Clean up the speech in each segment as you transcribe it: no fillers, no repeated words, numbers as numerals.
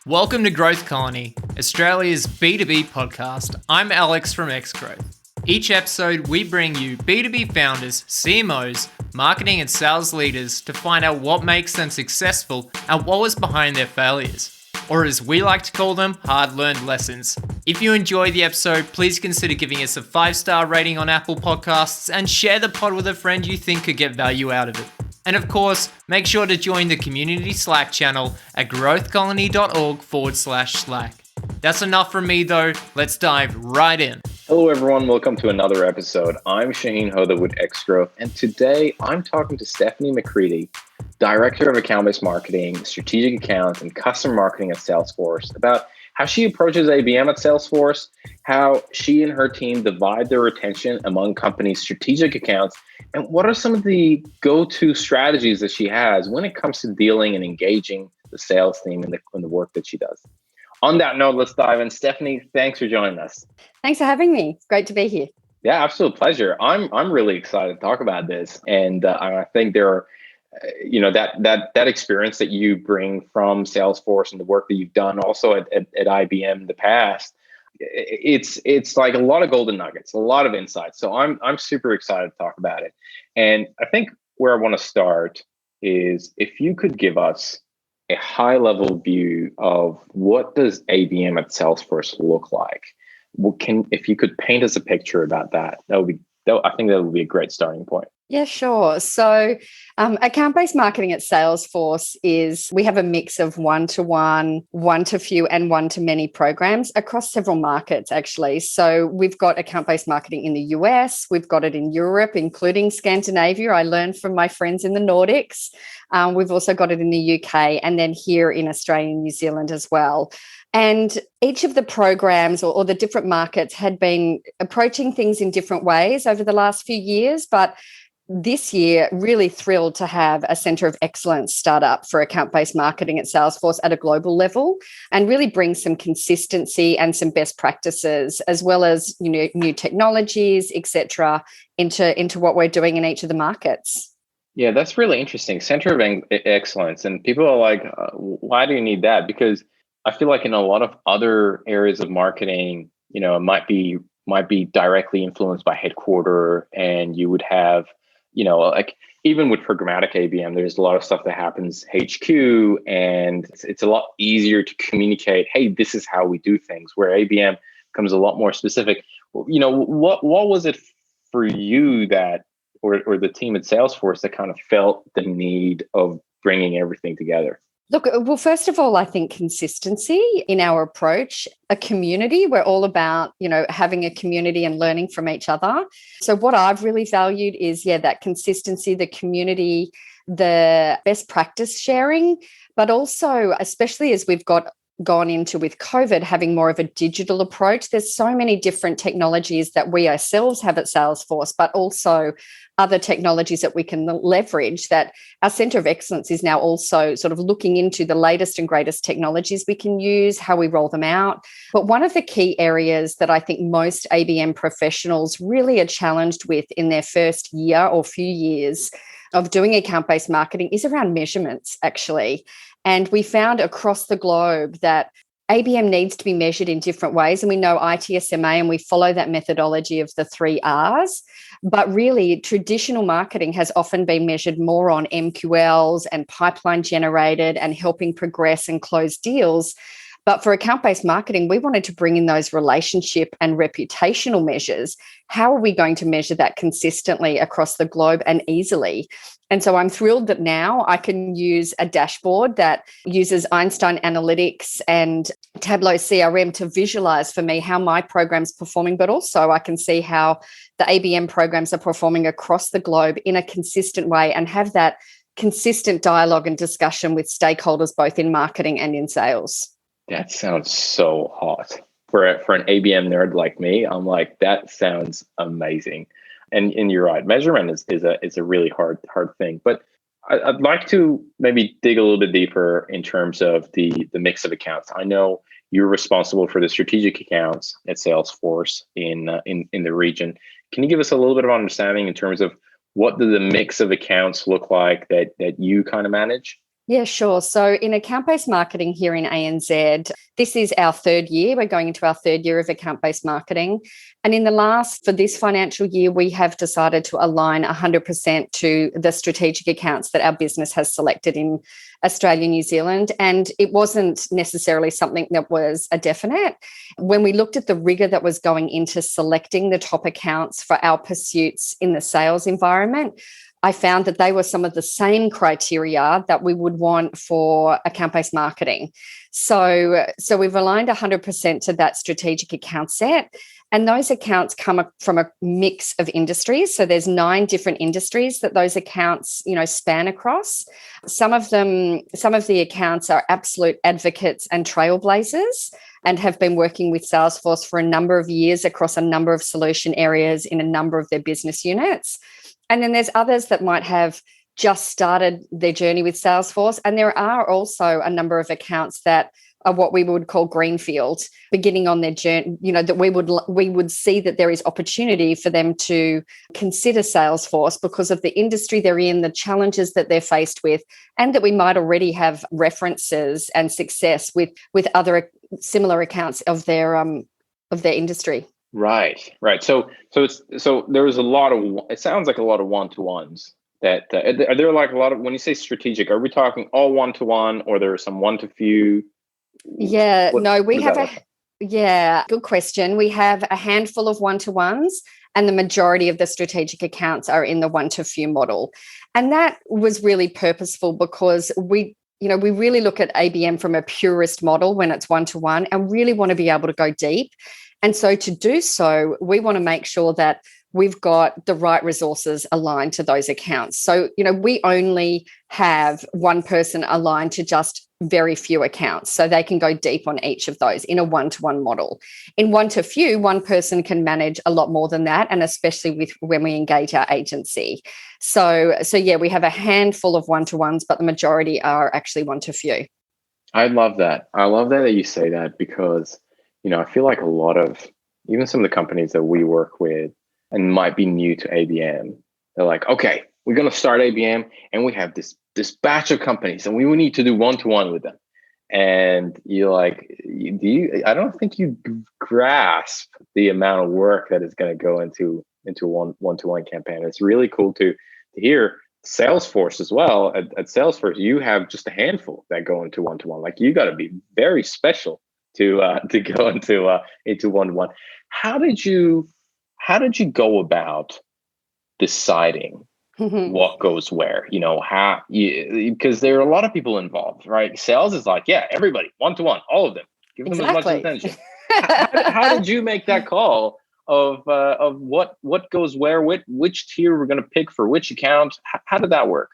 Welcome to Growth Colony, Australia's B2B podcast. I'm Alex from Xgrowth. Each episode, we bring you B2B founders, CMOs, marketing and sales leaders to find out what makes them successful and what was behind their failures, or as we like to call them, hard-learned lessons. If you enjoy the episode, please consider giving us a 5-star rating on Apple Podcasts and share the pod with a friend you think could get value out of it. And of course, make sure to join the community Slack channel at growthcolony.org/Slack. That's enough from me though, let's dive right in. Hello everyone, welcome to another episode. I'm Shahin Hoda with Xgrowth, and today I'm talking to Stephanie McCredie, Director of Account-Based Marketing, Strategic Accounts, and Customer Marketing at Salesforce, about how she approaches ABM at Salesforce, how she and her team divide their attention among companies' strategic accounts, and what are some of the go-to strategies that she has when it comes to dealing and engaging the sales team in the work that she does. On that note, let's dive in. Stephanie, thanks for joining us. Thanks for having me. It's great to be here. Yeah, absolute pleasure. I'm really excited to talk about this, and I think there are, that experience that you bring from Salesforce and the work that you've done also at IBM in the past. It's like a lot of golden nuggets, a lot of insights. So I'm super excited to talk about it. And I think where I want to start is if you could give us a high level view of what does ABM at Salesforce look like. If you could paint us a picture about that, I think that would be a great starting point. Yeah, sure. So account-based marketing at Salesforce we have a mix of one-to-one, one-to-few, and one-to-many programs across several markets, actually. So we've got account-based marketing in the US, we've got it in Europe, including Scandinavia. I learned from my friends in the Nordics. We've also got it in the UK, and then here in Australia and New Zealand as well. And each of the programs or the different markets had been approaching things in different ways over the last few years, but this year, really thrilled to have a Centre of Excellence start up for account-based marketing at Salesforce at a global level and really bring some consistency and some best practices as well as new technologies, etc., into what we're doing in each of the markets. Yeah, that's really interesting. Center of Excellence. And people are like, why do you need that? Because I feel like in a lot of other areas of marketing, it might be directly influenced by headquarter, and you would have, like even with programmatic ABM, there's a lot of stuff that happens HQ, and it's a lot easier to communicate, hey, this is how we do things, where ABM becomes a lot more specific. What was it for you that, or the team at Salesforce that kind of felt the need of bringing everything together? Look, well, first of all, I think consistency in our approach, a community. We're all about, having a community and learning from each other. So what I've really valued is, that consistency, the community, the best practice sharing, but also, especially as we've gone into with COVID, having more of a digital approach. There's so many different technologies that we ourselves have at Salesforce, but also other technologies that we can leverage, that our Centre of Excellence is now also sort of looking into the latest and greatest technologies we can use, how we roll them out. But one of the key areas that I think most ABM professionals really are challenged with in their first year or few years of doing account-based marketing is around measurements, actually. And we found across the globe that ABM needs to be measured in different ways. And we know ITSMA, and we follow that methodology of the 3 Rs. But really, traditional marketing has often been measured more on MQLs and pipeline generated and helping progress and close deals. But for account-based marketing, we wanted to bring in those relationship and reputational measures. How are we going to measure that consistently across the globe and easily? And so I'm thrilled that now I can use a dashboard that uses Einstein Analytics and Tableau CRM to visualize for me how my program's performing, but also I can see how the ABM programs are performing across the globe in a consistent way and have that consistent dialogue and discussion with stakeholders, both in marketing and in sales. That sounds so hot. For an ABM nerd like me, I'm like, that sounds amazing. And you're right, measurement is a really hard thing. But I'd like to maybe dig a little bit deeper in terms of the mix of accounts. I know you're responsible for the strategic accounts at Salesforce in the region. Can you give us a little bit of understanding in terms of what do the mix of accounts look like that you kind of manage? Yeah, sure. So in account-based marketing here in ANZ, this is our third year. We're going into our third year of account-based marketing. And for this financial year, we have decided to align 100% to the strategic accounts that our business has selected in Australia, New Zealand. And it wasn't necessarily something that was a definite. When we looked at the rigor that was going into selecting the top accounts for our pursuits in the sales environment, I found that they were some of the same criteria that we would want for account-based marketing. So we've aligned 100% to that strategic account set. And those accounts come from a mix of industries. So there's 9 different industries that those accounts, span across. Some of the accounts are absolute advocates and trailblazers and have been working with Salesforce for a number of years across a number of solution areas in a number of their business units. And then there's others that might have just started their journey with Salesforce. And there are also a number of accounts that are what we would call greenfield, beginning on their journey, that we would see that there is opportunity for them to consider Salesforce because of the industry they're in, the challenges that they're faced with, and that we might already have references and success with other similar accounts of their industry. Right. So there was it sounds like a lot of one-to-ones that, are there like a lot of, when you say strategic, are we talking all one-to-one or there are some one-to-few? Yeah, good question. We have a handful of one-to-ones and the majority of the strategic accounts are in the one-to-few model. And that was really purposeful because we really look at ABM from a purist model when it's one-to-one and really want to be able to go deep. And so to do so, we want to make sure that we've got the right resources aligned to those accounts. So, we only have one person aligned to just very few accounts. So they can go deep on each of those in a one-to-one model. In one-to-few, one person can manage a lot more than that, and especially when we engage our agency. So yeah, we have a handful of one-to-ones, but the majority are actually one-to-few. I love that. I love that you say that because I feel like a lot of, even some of the companies that we work with and might be new to ABM, they're like, okay, we're going to start ABM and we have this batch of companies and we will need to do one-to-one with them. And you're like, I don't think you grasp the amount of work that is going to go into one-to-one campaign. It's really cool to hear. Salesforce as well. At Salesforce, you have just a handful that go into one-to-one. Like you got to be very special to go into one-to-one. How did you go about deciding what goes where? Because there are a lot of people involved, right? Sales is like, yeah, everybody, one-to-one, all of them, give them as much attention. How did you make that call of what goes where, which tier we're going to pick for which account? How did that work?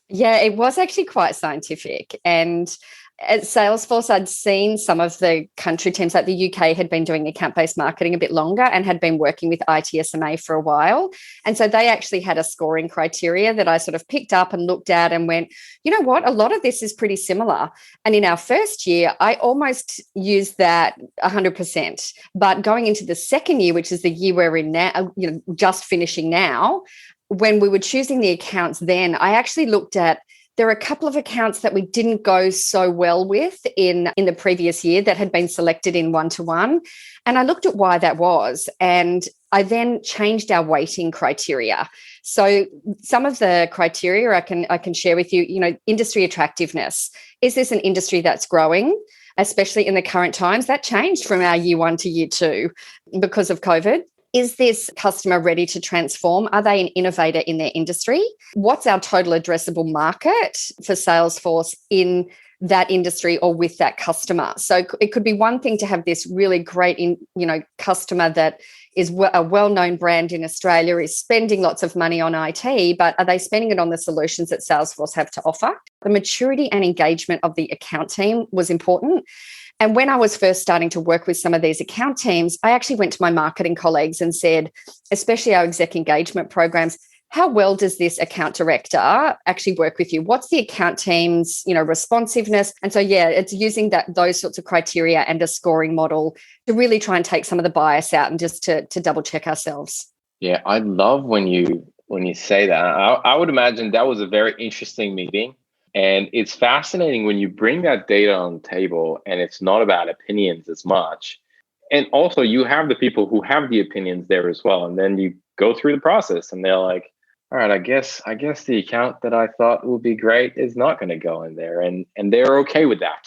Yeah, it was actually quite scientific. And at Salesforce, I'd seen some of the country teams, like the UK, had been doing account-based marketing a bit longer and had been working with ITSMA for a while. And so they actually had a scoring criteria that I sort of picked up and looked at and went, you know what, a lot of this is pretty similar. And in our first year, I almost used that 100%. But going into the second year, which is the year we're in now, just finishing now, when we were choosing the accounts then, I actually looked at, there are a couple of accounts that we didn't go so well with in the previous year that had been selected in one-to-one. And I looked at why that was. And I then changed our weighting criteria. So some of the criteria I can share with you, industry attractiveness. Is this an industry that's growing, especially in the current times? That changed from our year 1 to year 2 because of COVID. Is this customer ready to transform? Are they an innovator in their industry? What's our total addressable market for Salesforce in that industry or with that customer? So it could be one thing to have this really great, customer that is a well-known brand in Australia, is spending lots of money on IT, but are they spending it on the solutions that Salesforce have to offer? The maturity and engagement of the account team was important. And when I was first starting to work with some of these account teams, I actually went to my marketing colleagues and said, especially our exec engagement programs, how well does this account director actually work with you? What's the account team's, responsiveness? And so, yeah, it's using those sorts of criteria and a scoring model to really try and take some of the bias out and just to double check ourselves. Yeah, I love when you say that. I would imagine that was a very interesting meeting And it's fascinating when you bring that data on the table and it's not about opinions as much. And also you have the people who have the opinions there as well. And then you go through the process and they're like, all right, I guess the account that I thought would be great is not going to go in there. And they're okay with that.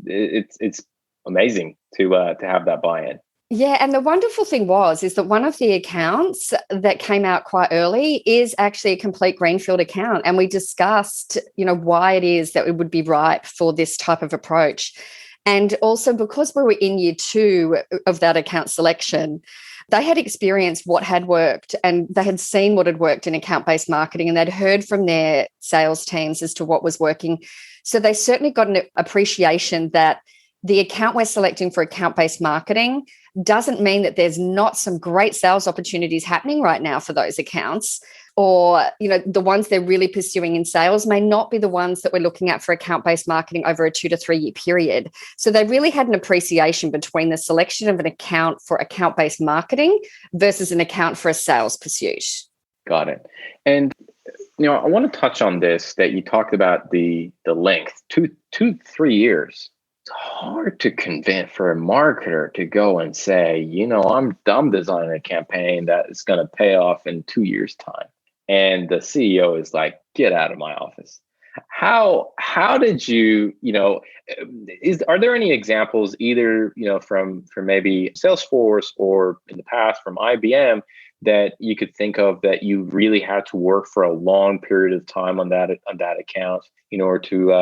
It's amazing to have that buy-in. Yeah, and the wonderful thing is that one of the accounts that came out quite early is actually a complete greenfield account. And we discussed, why it is that it would be ripe for this type of approach. And also because we were in year 2 of that account selection, they had experienced what had worked and they had seen what had worked in account-based marketing, and they'd heard from their sales teams as to what was working. So they certainly got an appreciation that the account we're selecting for account-based marketing doesn't mean that there's not some great sales opportunities happening right now for those accounts, or the ones they're really pursuing in sales may not be the ones that we're looking at for account-based marketing over a 2 to 3 year period. So they really had an appreciation between the selection of an account for account-based marketing versus an account for a sales pursuit. Got it. And I want to touch on this, that you talked about the length, 3 years. It's hard to convince for a marketer to go and say, I'm designing a campaign that is going to pay off in 2 years' time. And the CEO is like, get out of my office. How did you, are there any examples either, from maybe Salesforce or in the past from IBM that you could think of that you really had to work for a long period of time on that account in order to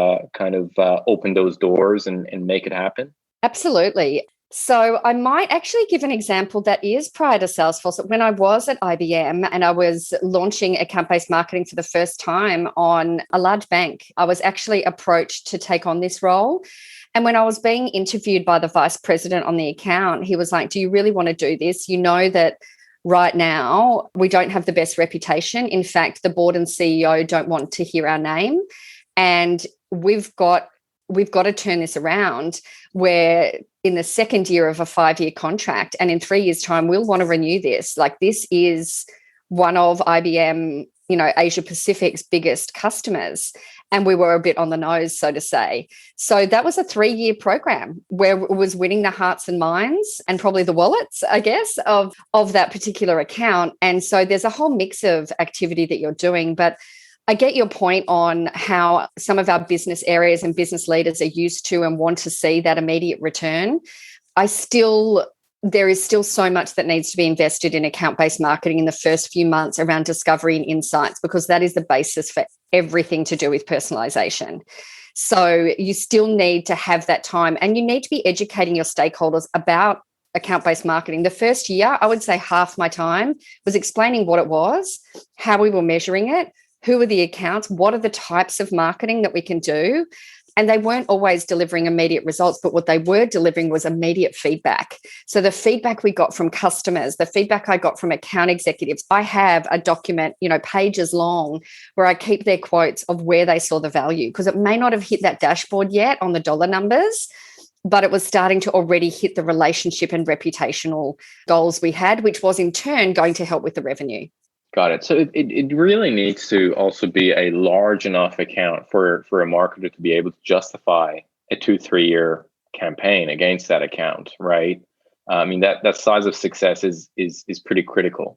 open those doors and make it happen? Absolutely. So I might actually give an example that is prior to Salesforce. When I was at IBM and I was launching account-based marketing for the first time on a large bank, I was actually approached to take on this role. And when I was being interviewed by the vice president on the account, he was like, do you really want to do this? You know that right now we don't have the best reputation. In fact, the board and CEO don't want to hear our name. And we've got to turn this around. Where in the second year of a 5-year contract, and in 3 years' time, we'll want to renew this. Like, this is one of IBM, Asia Pacific's biggest customers. And we were a bit on the nose, so to say. So that was a 3-year program where it was winning the hearts and minds and probably the wallets, I guess, of that particular account. And so there's a whole mix of activity that you're doing. But I get your point on how some of our business areas and business leaders are used to and want to see that immediate return. There is still so much that needs to be invested in account-based marketing in the first few months around discovery and insights, because that is the basis for everything to do with personalization. So you still need to have that time, and you need to be educating your stakeholders about account-based marketing. The first year, I would say half my time was explaining what it was, how we were measuring it, who are the accounts, what are the types of marketing that we can do. And they weren't always delivering immediate results, but what they were delivering was immediate feedback. So the feedback we got from customers, the feedback I got from account executives, I have a document, pages long, where I keep their quotes of where they saw the value, because it may not have hit that dashboard yet on the dollar numbers, but it was starting to already hit the relationship and reputational goals we had, which was in turn going to help with the revenue. Got it. So it really needs to also be a large enough account for a marketer to be able to justify a 2-3 year campaign against that account, right? I mean, that size of success is pretty critical.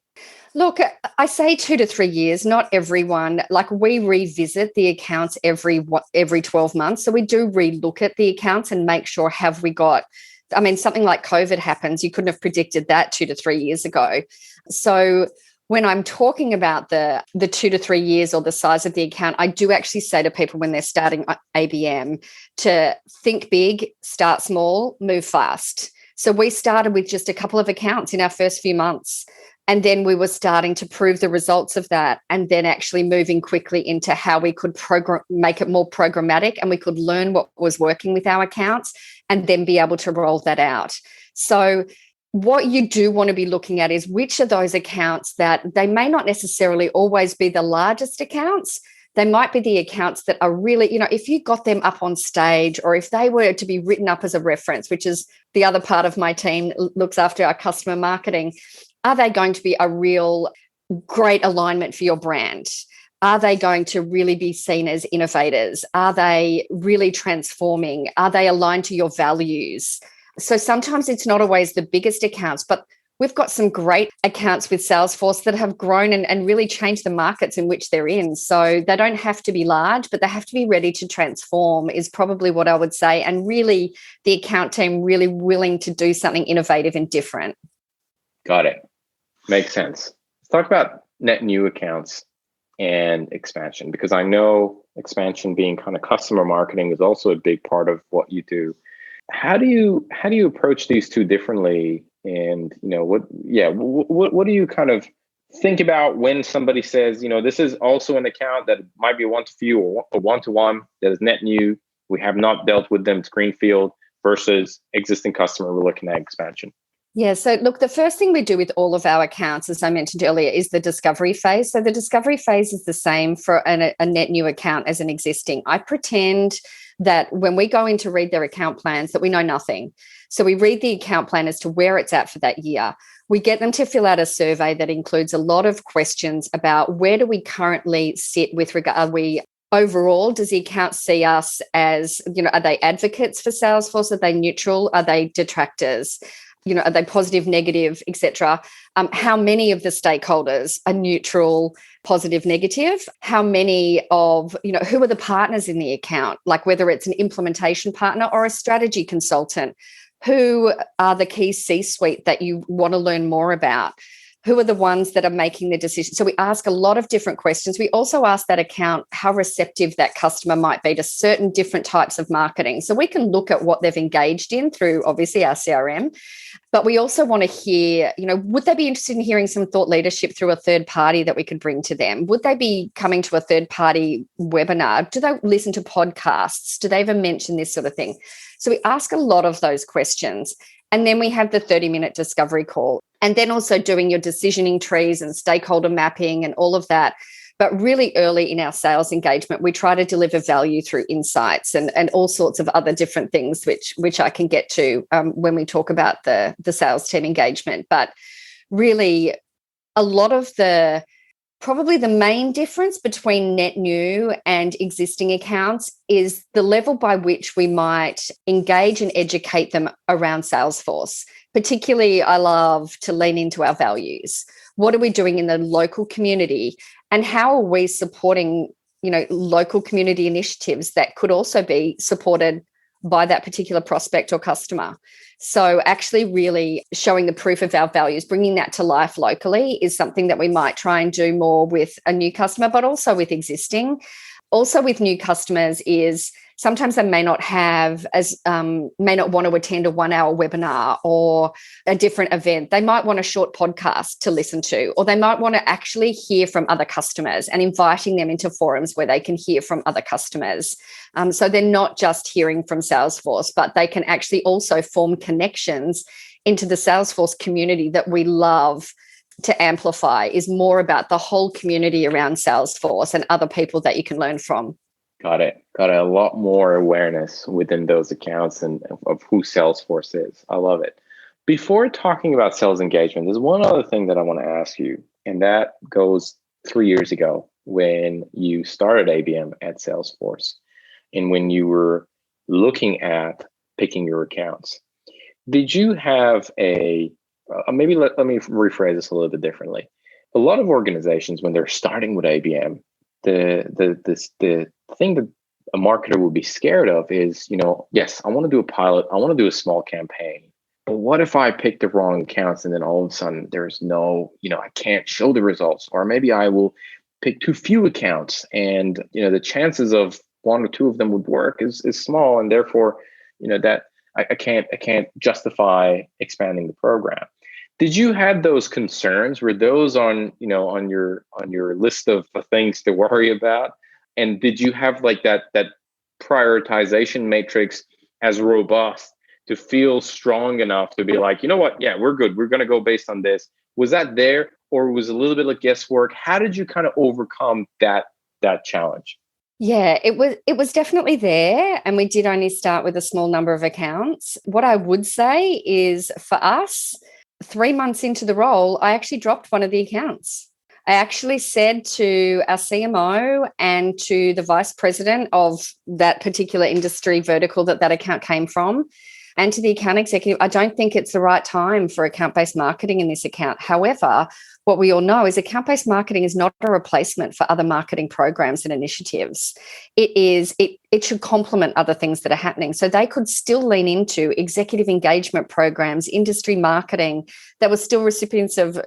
Look, I say 2 to 3 years. Not everyone. Like, we revisit the accounts every 12 months. So we do relook at the accounts and make sure, have we got, something like COVID happens. You couldn't have predicted that 2 to 3 years ago. So when I'm talking about the 2 to 3 years or the size of the account, I do actually say to people when they're starting ABM to think big, start small, move fast. So we started with just a couple of accounts in our first few months. And then we were starting to prove the results of that, and then actually moving quickly into how we could make it more programmatic, and we could learn what was working with our accounts and then be able to roll that out. So what you do want to be looking at is which of those accounts that they may not necessarily always be the largest accounts. They might be the accounts that are really, if you got them up on stage, or if they were to be written up as a reference, which is the other part of my team looks after our customer marketing, are they going to be a real great alignment for your brand? Are they going to really be seen as innovators? Are they really transforming? Are they aligned to your values? So sometimes it's not always the biggest accounts, but we've got some great accounts with Salesforce that have grown and really changed the markets in which they're in. So they don't have to be large, but they have to be ready to transform is probably what I would say. And really the account team really willing to do something innovative and different. Got it. Makes sense. Let's talk about net new accounts and expansion, because I know expansion being kind of customer marketing is also a big part of what you do. How do you approach these two differently? And what do you kind of think about when somebody says, this is also an account that might be a one-to-few or a one-to-one that is net new. We have not dealt with them, it's greenfield, versus existing customer, we're looking at expansion. Yeah. So look, the first thing we do with all of our accounts, as I mentioned earlier, is the discovery phase. So the discovery phase is the same for a net new account as an existing. I pretend that when we go in to read their account plans that we know nothing. So we read the account plan as to where it's at for that year. We get them to fill out a survey that includes a lot of questions about where do we currently sit with regard, are we overall, does the account see us as, are they advocates for Salesforce? Are they neutral? Are they detractors? Are they positive, negative, etc.? How many of the stakeholders are neutral, positive, negative? How many of, who are the partners in the account? Like whether it's an implementation partner or a strategy consultant. Who are the key C-suite that you want to learn more about? Who are the ones that are making the decision? So we ask a lot of different questions. We also ask that account how receptive that customer might be to certain different types of marketing. So we can look at what they've engaged in through obviously our CRM, but we also want to hear, would they be interested in hearing some thought leadership through a third party that we could bring to them? Would they be coming to a third party webinar? Do they listen to podcasts? Do they ever mention this sort of thing? So we ask a lot of those questions. And then we have the 30-minute discovery call. And then also doing your decisioning trees and stakeholder mapping and all of that. But really early in our sales engagement, we try to deliver value through insights and all sorts of other different things, which I can get to when we talk about the sales team engagement. But really, a lot of probably the main difference between net new and existing accounts is the level by which we might engage and educate them around Salesforce. Particularly, I love to lean into our values. What are we doing in the local community? And how are we supporting, local community initiatives that could also be supported by that particular prospect or customer? So actually really showing the proof of our values, bringing that to life locally is something that we might try and do more with a new customer, but also with existing. Also with new customers is sometimes they may not want to attend a 1-hour webinar or a different event. They might want a short podcast to listen to, or they might want to actually hear from other customers and inviting them into forums where they can hear from other customers. So they're not just hearing from Salesforce, but they can actually also form connections into the Salesforce community that we love to amplify, is more about the whole community around Salesforce and other people that you can learn from. Got it. A lot more awareness within those accounts and of who Salesforce is. I love it. Before talking about sales engagement, there's one other thing that I want to ask you, and that goes 3 years ago when you started ABM at Salesforce and when you were looking at picking your accounts. Did you have maybe let me rephrase this a little bit differently. A lot of organizations, when they're starting with ABM, the thing that a marketer would be scared of is, yes, I want to do a pilot, I want to do a small campaign, but what if I pick the wrong accounts and then all of a sudden there's no, I can't show the results, or maybe I will pick too few accounts and, the chances of 1 or 2 of them would work is small, and therefore, that I can't justify expanding the program. Did you have those concerns? Were those on your list of things to worry about? And did you have like that prioritization matrix as robust to feel strong enough to be like, yeah, we're good. We're going to go based on this. Was that there, or was it a little bit like guesswork? How did you kind of overcome that challenge? Yeah, it was definitely there. And we did only start with a small number of accounts. What I would say is for us, 3 months into the role, I actually dropped one of the accounts. I actually said to our CMO and to the vice president of that particular industry vertical that account came from, and to the account executive, I don't think it's the right time for account-based marketing in this account. However, what we all know is account-based marketing is not a replacement for other marketing programs and initiatives. It should complement other things that are happening. So they could still lean into executive engagement programs, industry marketing that were still recipients of,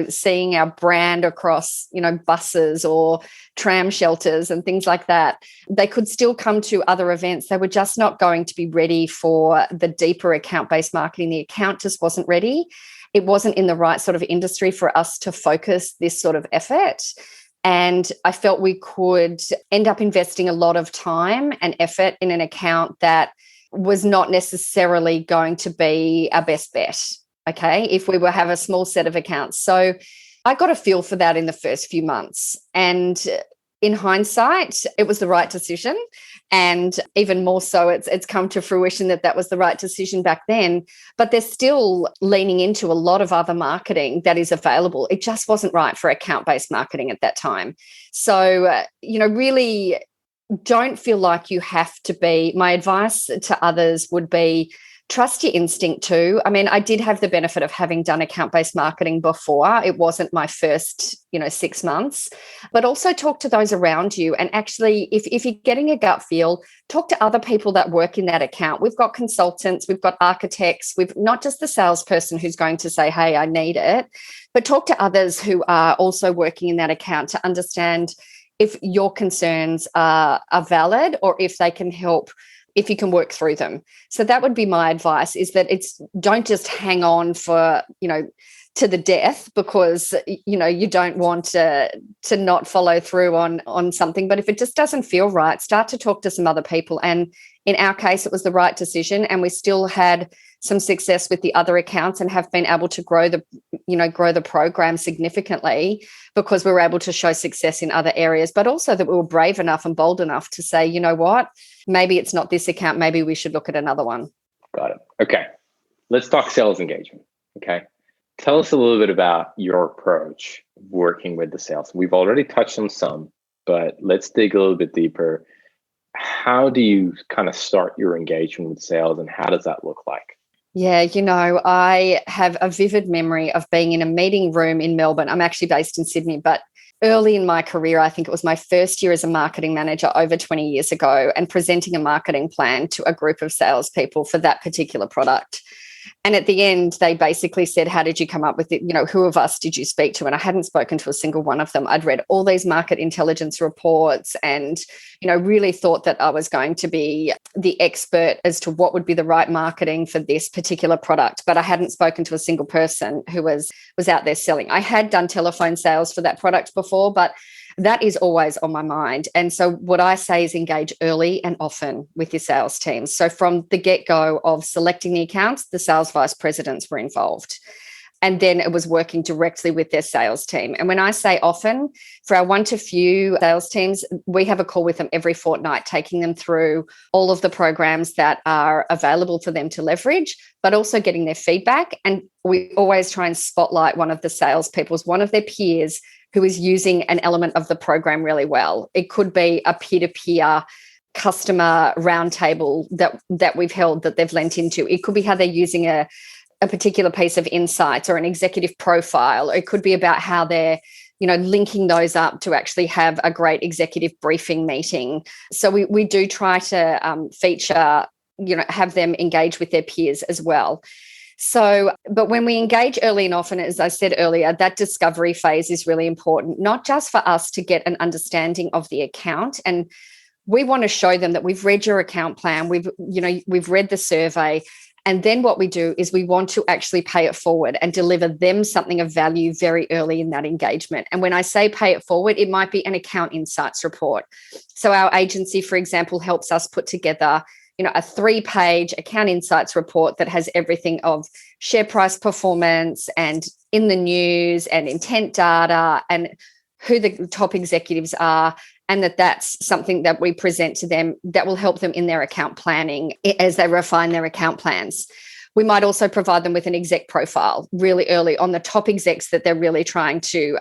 seeing our brand across, buses or tram shelters and things like that. They could still come to other events. They were just not going to be ready for the deeper account-based marketing. The account just wasn't ready. It wasn't in the right sort of industry for us to focus this sort of effort. And I felt we could end up investing a lot of time and effort in an account that was not necessarily going to be our best bet, okay, if we have a small set of accounts. So I got a feel for that in the first few months. And in hindsight, it was the right decision. And even more so, it's come to fruition that was the right decision back then. But they're still leaning into a lot of other marketing that is available. It just wasn't right for account-based marketing at that time. So, really don't feel like you have to be. My advice to others would be, trust your instinct too. I mean, I did have the benefit of having done account-based marketing before. It wasn't my first, 6 months, but also talk to those around you. And actually, if you're getting a gut feel, talk to other people that work in that account. We've got consultants, we've got architects, we've not just the salesperson who's going to say, hey, I need it, but talk to others who are also working in that account to understand if your concerns are valid or if they can help, if you can work through them. So that would be my advice, is that don't just hang on for, to the death because, you don't want to not follow through on something. But if it just doesn't feel right, start to talk to some other people. And in our case, it was the right decision. And we still had some success with the other accounts and have been able to grow the program significantly because we were able to show success in other areas, but also that we were brave enough and bold enough to say, you know what, maybe it's not this account, maybe we should look at another one. Got it. Okay. Let's talk sales engagement. Okay. Tell us a little bit about your approach working with the sales. We've already touched on some, but let's dig a little bit deeper. How do you kind of start your engagement with sales and how does that look like? Yeah, I have a vivid memory of being in a meeting room in Melbourne. I'm actually based in Sydney, but early in my career, I think it was my first year as a marketing manager over 20 years ago, and presenting a marketing plan to a group of salespeople for that particular product. And at the end, they basically said, how did you come up with it? Who of us did you speak to? And I hadn't spoken to a single one of them. I'd read all these market intelligence reports and, really thought that I was going to be the expert as to what would be the right marketing for this particular product. But I hadn't spoken to a single person who was out there selling. I had done telephone sales for that product before, but that is always on my mind. And so what I say is engage early and often with your sales team. So from the get-go of selecting the accounts, the sales vice presidents were involved. And then it was working directly with their sales team. And when I say often, for our one to few sales teams, we have a call with them every fortnight, taking them through all of the programs that are available for them to leverage, but also getting their feedback. And we always try and spotlight one of the salespeople, one of their peers, who is using an element of the program really well. It could be a peer-to-peer customer roundtable that we've held that they've lent into. It could be how they're using a particular piece of insights or an executive profile. It could be about how they're, linking those up to actually have a great executive briefing meeting. So we do try to feature, have them engage with their peers as well. So, but when we engage early and often, as I said earlier, that discovery phase is really important, not just for us to get an understanding of the account. And we want to show them that we've read your account plan, we've read the survey. And then what we do is we want to actually pay it forward and deliver them something of value very early in that engagement. And when I say pay it forward, it might be an account insights report. So our agency, for example, helps us put together a 3-page account insights report that has everything of share price performance and in the news and intent data and who the top executives are, and that's something that we present to them that will help them in their account planning as they refine their account plans. We might also provide them with an exec profile really early on the top execs that they're really trying to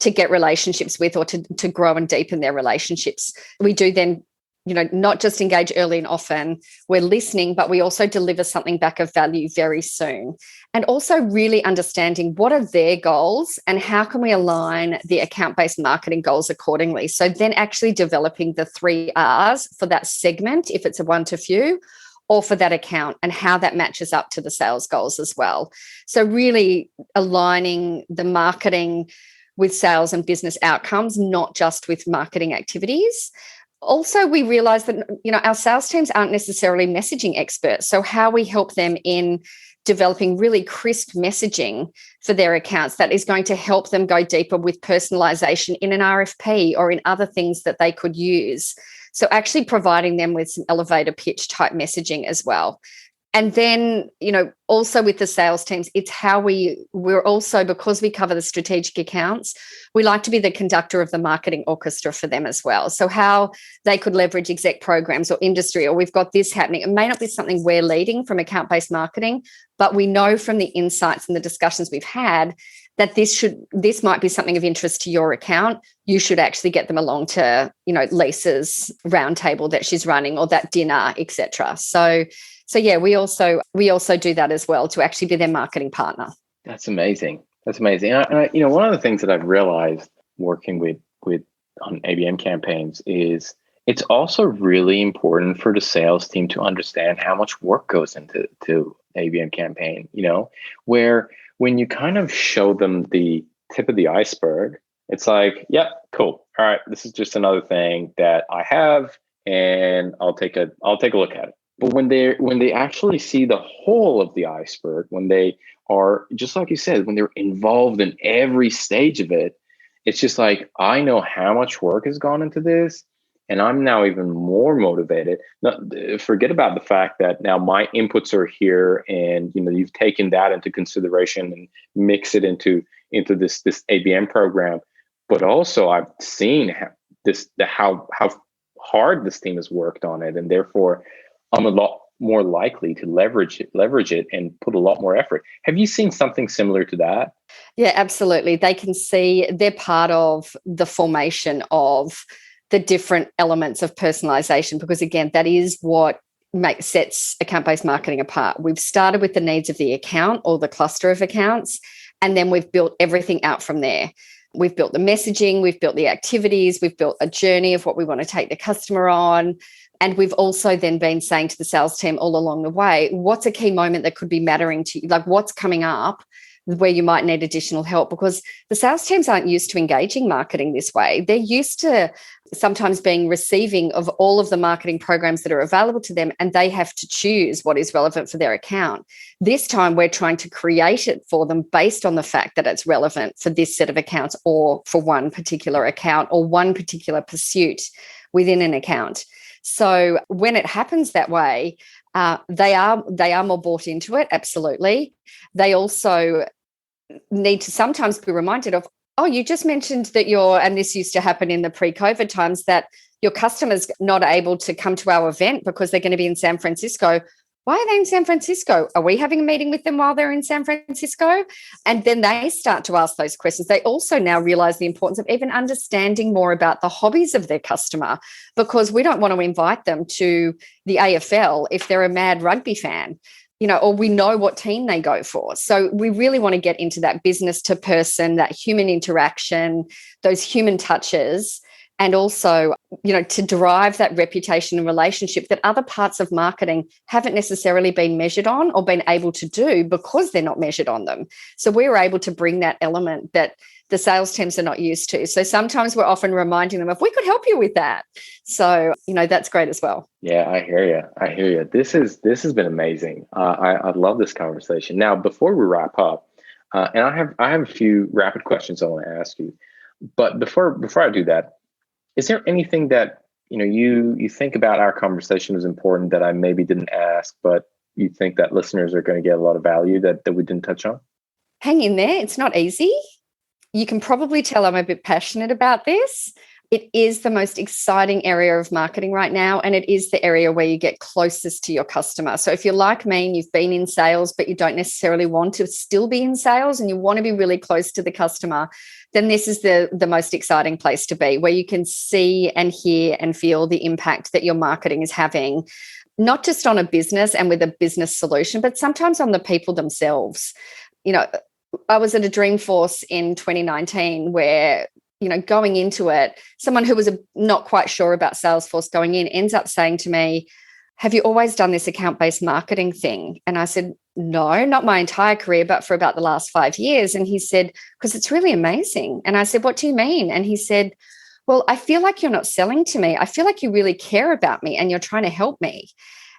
to get relationships with, or to grow and deepen their relationships. We do then, not just engage early and often, we're listening, but we also deliver something back of value very soon. And also really understanding what are their goals and how can we align the account-based marketing goals accordingly. So then actually developing the 3 R's for that segment, if it's a one to few, or for that account, and how that matches up to the sales goals as well. So really aligning the marketing with sales and business outcomes, not just with marketing activities. Also, we realize that, our sales teams aren't necessarily messaging experts. So how we help them in developing really crisp messaging for their accounts that is going to help them go deeper with personalization in an RFP or in other things that they could use. So actually providing them with some elevator pitch type messaging as well. And then, also with the sales teams, it's how we're also, because we cover the strategic accounts, we like to be the conductor of the marketing orchestra for them as well. So how they could leverage exec programs or industry, or we've got this happening. It may not be something we're leading from account-based marketing, but we know from the insights and the discussions we've had that this might be something of interest to your account. You should actually get them along to, Lisa's roundtable that she's running, or that dinner, etc. So yeah, we also do that as well, to actually be their marketing partner. That's amazing. And I, one of the things that I've realized working with on ABM campaigns is it's also really important for the sales team to understand how much work goes into ABM campaign. Where when you kind of show them the tip of the iceberg, it's like, yep, cool. All right, this is just another thing that I have, and I'll take a look at it. But when they actually see the whole of the iceberg, when they are, just like you said, when they're involved in every stage of it, it's just like, I know how much work has gone into this, and I'm now even more motivated. Forget about the fact that now my inputs are here, and you've taken that into consideration and mix it into this ABM program. But also, I've seen how hard this team has worked on it, and therefore I'm a lot more likely to leverage it and put a lot more effort. Have you seen something similar to that? Yeah, absolutely. They can see they're part of the formation of the different elements of personalization, because again, that is what sets account-based marketing apart. We've started with the needs of the account or the cluster of accounts, and then we've built everything out from there. We've built the messaging, we've built the activities, we've built a journey of what we want to take the customer on. And we've also then been saying to the sales team all along the way, what's a key moment that could be mattering to you? Like, what's coming up where you might need additional help? Because the sales teams aren't used to engaging marketing this way. They're used to sometimes being receiving of all of the marketing programs that are available to them, and they have to choose what is relevant for their account. This time, we're trying to create it for them based on the fact that it's relevant for this set of accounts, or for one particular account, or one particular pursuit within an account. So when it happens that way, they are more bought into it. Absolutely. They also need to sometimes be reminded of, oh, you just mentioned that and this used to happen in the pre-COVID times, that your customers not able to come to our event because they're going to be in San Francisco. Why are they in San Francisco? Are we having a meeting with them while they're in San Francisco? And then they start to ask those questions. They also now realize the importance of even understanding more about the hobbies of their customer, because we don't want to invite them to the AFL if they're a mad rugby fan, or we know what team they go for. So we really want to get into that business to person, that human interaction, those human touches, and also, to derive that reputation and relationship that other parts of marketing haven't necessarily been measured on or been able to do because they're not measured on them. So we were able to bring that element that the sales teams are not used to. So sometimes we're often reminding them of, we could help you with that. So, that's great as well. Yeah, I hear you. This has been amazing. I love this conversation. Now, before we wrap up, and I have a few rapid questions I want to ask you, but before I do that, is there anything that you think about our conversation is important that I maybe didn't ask, but you think that listeners are going to get a lot of value that we didn't touch on? Hang in there. It's not easy. You can probably tell I'm a bit passionate about this. It is the most exciting area of marketing right now, and it is the area where you get closest to your customer. So if you're like me and you've been in sales, but you don't necessarily want to still be in sales and you want to be really close to the customer, then this is the most exciting place to be, where you can see and hear and feel the impact that your marketing is having, not just on a business and with a business solution, but sometimes on the people themselves. I was at a Dreamforce in 2019 where, going into it, someone who was not quite sure about Salesforce going in ends up saying to me, "Have you always done this account-based marketing thing?" And I said, "No, not my entire career, but for about the last 5 years." And he said, "Because it's really amazing." And I said, "What do you mean?" And he said, "Well, I feel like you're not selling to me. I feel like you really care about me and you're trying to help me."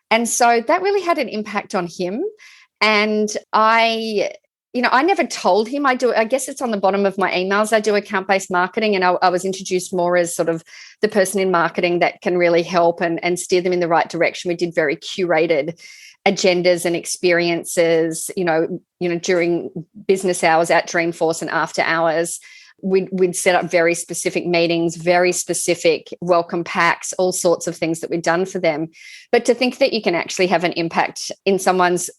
And so that really had an impact on him. And I never told him I do. I guess it's on the bottom of my emails. I do account-based marketing, and I was introduced more as sort of the person in marketing that can really help and steer them in the right direction. We did very curated agendas and experiences, during business hours at Dreamforce and after hours. We'd set up very specific meetings, very specific welcome packs, all sorts of things that we'd done for them. But to think that you can actually have an impact in someone's,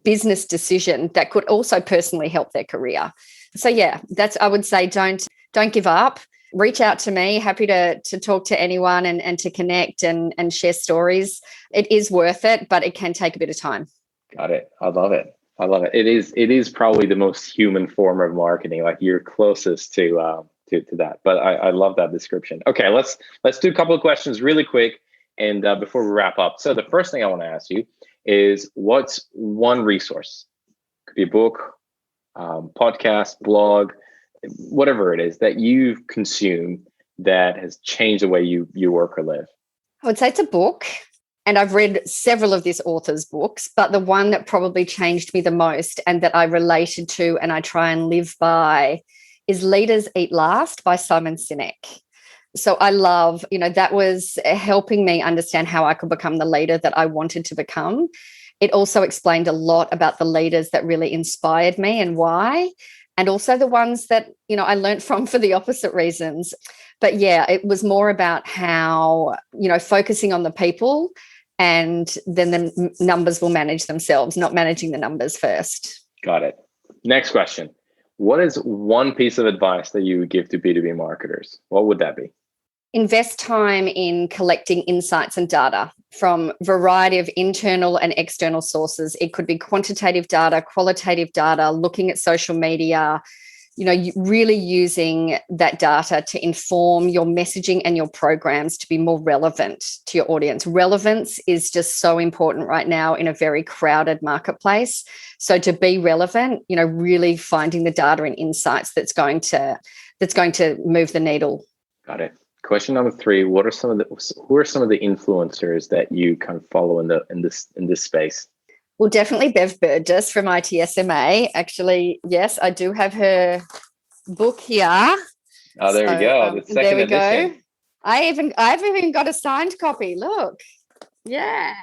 business decision that could also personally help their career. So yeah, I would say don't give up. Reach out to me. Happy to talk to anyone and to connect and share stories. It is worth it, but it can take a bit of time. Got it. I love it. It is probably the most human form of marketing. Like, you're closest to that. But I love that description. Okay, let's do a couple of questions really quick, and before we wrap up. So the first thing I want to ask you is, what's one resource? Could be a book, podcast, blog, whatever it is that you've consumed that has changed the way you work or live. I would say it's a book. And I've read several of this author's books, but the one that probably changed me the most and that I related to and I try and live by is Leaders Eat Last by Simon Sinek. So I love, that was helping me understand how I could become the leader that I wanted to become. It also explained a lot about the leaders that really inspired me and why, and also the ones that, I learned from for the opposite reasons. But yeah, it was more about how, focusing on the people, and then the numbers will manage themselves, not managing the numbers first. Got it. Next question. What is one piece of advice that you would give to B2B marketers? What would that be? Invest time in collecting insights and data from a variety of internal and external sources. It could be quantitative data, qualitative data, looking at social media, really using that data to inform your messaging and your programs to be more relevant to your audience. Relevance is just so important right now in a very crowded marketplace. So to be relevant, really finding the data and insights that's going to move the needle. Got it. Question number 3: who are some of the influencers that you kind of follow in this space? Well, definitely Bev Burgess from ITSMA. Actually, yes, I do have her book here. Oh, there we go. The second edition. Go. I've even got a signed copy. Look. Yeah.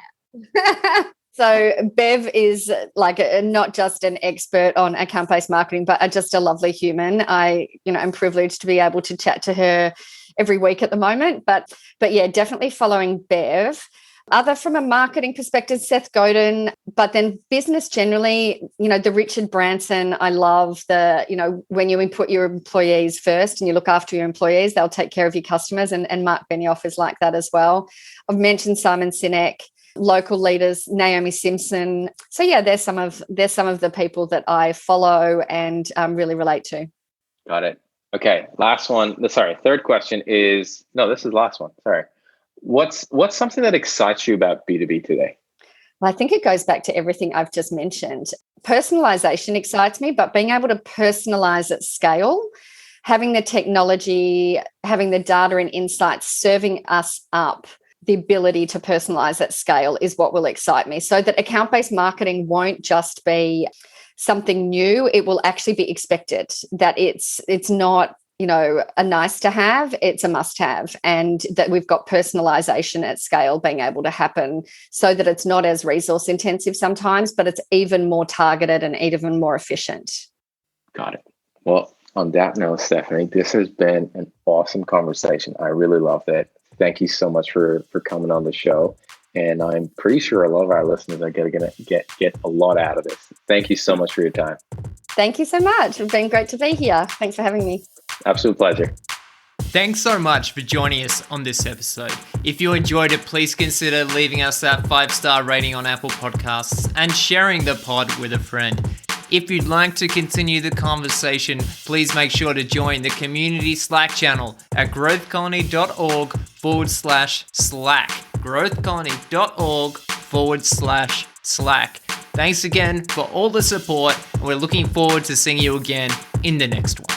So Bev is not just an expert on account-based marketing, but just a lovely human. I'm privileged to be able to chat to her every week at the moment. But yeah, definitely following Bev. Other from a marketing perspective, Seth Godin, but then business generally, the Richard Branson, I love when you input your employees first and you look after your employees, they'll take care of your customers. And Mark Benioff is like that as well. I've mentioned Simon Sinek, local leaders, Naomi Simpson. So yeah, there's some of the people that I follow and really relate to. Got it. Okay. Third question is, this is the last one. Sorry. What's something that excites you about B2B today? Well, I think it goes back to everything I've just mentioned. Personalization excites me, but being able to personalize at scale, having the technology, having the data and insights serving us up the ability to personalize at scale is what will excite me. So that account-based marketing won't just be something new, it will actually be expected, that it's not a nice to have, it's a must have, and that we've got personalization at scale being able to happen so that it's not as resource intensive sometimes, but it's even more targeted and even more efficient. Got it. Well, On that note, Stephanie, this has been an awesome conversation. I really loved it. Thank you so much for coming on the show. And I'm pretty sure a lot of our listeners are going to get a lot out of this. Thank you so much for your time. Thank you so much. It's been great to be here. Thanks for having me. Absolute pleasure. Thanks so much for joining us on this episode. If you enjoyed it, please consider leaving us that 5-star rating on Apple Podcasts and sharing the pod with a friend. If you'd like to continue the conversation, please make sure to join the community Slack channel at growthcolony.org/Slack. growthcolony.org/Slack. Thanks again for all the support, and we're looking forward to seeing you again in the next one.